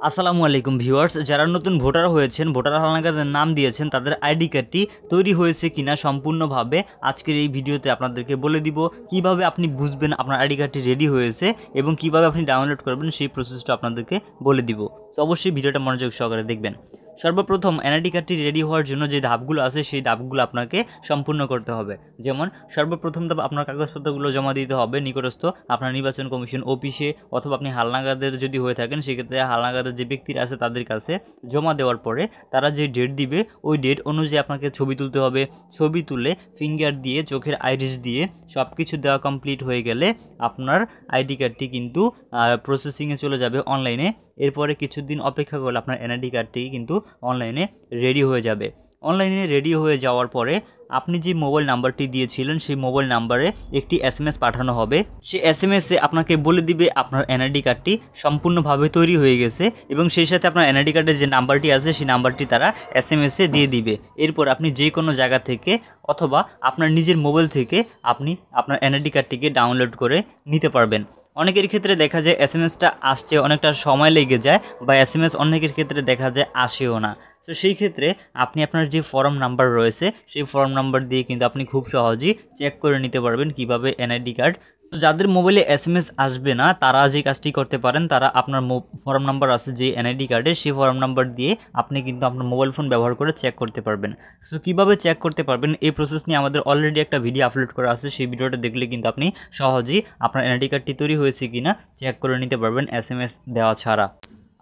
আসসালামু আলাইকুম ভিউয়ার্স, যারা নতুন ভোটার হয়েছেন, ভোটার হালনাগাদের নাম দিয়েছেন, তাদের আইডি কার্ডটি তৈরি হয়েছে কিনা সম্পূর্ণভাবে আজকের এই ভিডিওতে আপনাদেরকে বলে দিব। কিভাবে আপনি বুঝবেন আপনার আইডি কার্ডটি রেডি হয়েছে এবং কিভাবে আপনি ডাউনলোড করবেন সেই প্রসেসটা আপনাদেরকে বলে দিব। তো অবশ্যই ভিডিওটা মনোযোগ সহকারে দেখবেন। সর্বপ্রথম এনআইডি কার্ডটি রেডি হওয়ার জন্য যে ধাপগুলো আছে সেই ধাপগুলো আপনাকে সম্পূর্ণ করতে হবে। যেমন সর্বপ্রথম ধাপ, আপনার কাগজপত্রগুলো জমা দিতে হবে নিকটস্থ আপনার নির্বাচন কমিশন অফিসে, অথবা আপনি হালনাগাদের যদি হয়ে থাকেন সেক্ষেত্রে হালনাগাদের যে ব্যক্তিরা আছে তাদের কাছে জমা দেওয়ার পরে তারা যে ডেট দিবে ওই ডেট অনুযায়ী আপনাকে ছবি তুলতে হবে। ছবি তুলে ফিঙ্গার দিয়ে, চোখের আইরিস দিয়ে সব কিছু দেওয়া কমপ্লিট হয়ে গেলে আপনার আইডি কার্ডটি কিন্তু প্রসেসিংয়ে চলে যাবে অনলাইনে। এরপরে কিছুদিন অপেক্ষা করলে আপনার এনআইডি কার্ডটি কিন্তু অনলাইনে রেডি হয়ে যাবে। অনলাইনে রেডি হয়ে যাওয়ার পরে আপনি যে মোবাইল নাম্বারটি দিয়েছিলেন সেই মোবাইল নাম্বারে একটি এসএমএস পাঠানো হবে। সেই এসএমএসে আপনাকে বলে দিবে আপনার এনআইডি কার্ডটি সম্পূর্ণভাবে তৈরি হয়ে গেছে এবং সেই সাথে আপনার এনআইডি কার্ডের যে নাম্বারটি আছে সেই নাম্বারটি তারা এসএমএসে দিয়ে দিবে। এরপর আপনি যে কোনো জায়গা থেকে অথবা আপনার নিজের মোবাইল থেকে আপনি আপনার এনআইডি কার্ডটিকে ডাউনলোড করে নিতে পারবেন। অনেকের ক্ষেত্রে দেখা যায় এসএমএসটা আসছে অনেকটা সময় লেগে যায়, বা এসএমএস অনেকের ক্ষেত্রে দেখা যায় আসেও না। তো সেই ক্ষেত্রে আপনি আপনার যে ফর্ম নাম্বার রয়েছে সেই ফর্ম নাম্বার দিয়ে কিন্তু আপনি খুব সহজেই চেক করে নিতে পারবেন কিভাবে এনআইডি কার্ড। তো যাদের মোবাইলে এসএমএস আসবে না তারা যে কাজটি করতে পারেন, তারা আপনার ফর্ম নাম্বার আছে যে এনআইডি কার্ডে সেই ফর্ম নাম্বার দিয়ে আপনি কিন্তু আপনার মোবাইল ফোন ব্যবহার করে চেক করতে পারবেন। সো কীভাবে চেক করতে পারবেন এই প্রসেস নিয়ে আমাদের অলরেডি একটা ভিডিও আপলোড করা আছে, সেই ভিডিওটা দেখলে কিন্তু আপনি সহজেই আপনার এনআইডি কার্ডটি তৈরি হয়েছে কিনা চেক করে নিতে পারবেন এসএমএস দেওয়া ছাড়া।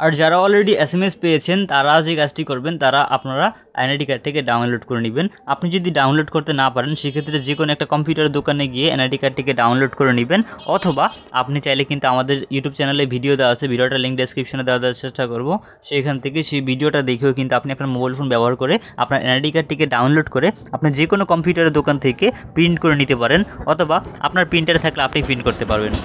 আর যারা অলরেডি এসএমএস পেয়েছেন তারা যে কাজটি করবেন, তারা আপনারা এনআইডি কার্ডটিকে ডাউনলোড করে নেবেন। আপনি যদি ডাউনলোড করতে না পারেন সেক্ষেত্রে যে কোনো একটা কম্পিউটার দোকানে গিয়ে এনআইডি কার্ডটিকে ডাউনলোড করে নেবেন, অথবা আপনি চাইলে কিন্তু আমাদের ইউটিউব চ্যানেলে ভিডিও দেওয়া আছে, ভিডিওটা লিঙ্ক ডেসক্রিপশনে দেওয়ার চেষ্টা করব, সেখান থেকে সেই ভিডিওটা দেখেও কিন্তু আপনি আপনার মোবাইল ফোন ব্যবহার করে আপনার এনআইডি কার্ডটিকে ডাউনলোড করে আপনি যে কোনো কম্পিউটারের দোকান থেকে প্রিন্ট করে নিতে পারেন, অথবা আপনার প্রিন্টার থাকলে আপনি প্রিন্ট করতে পারবেন।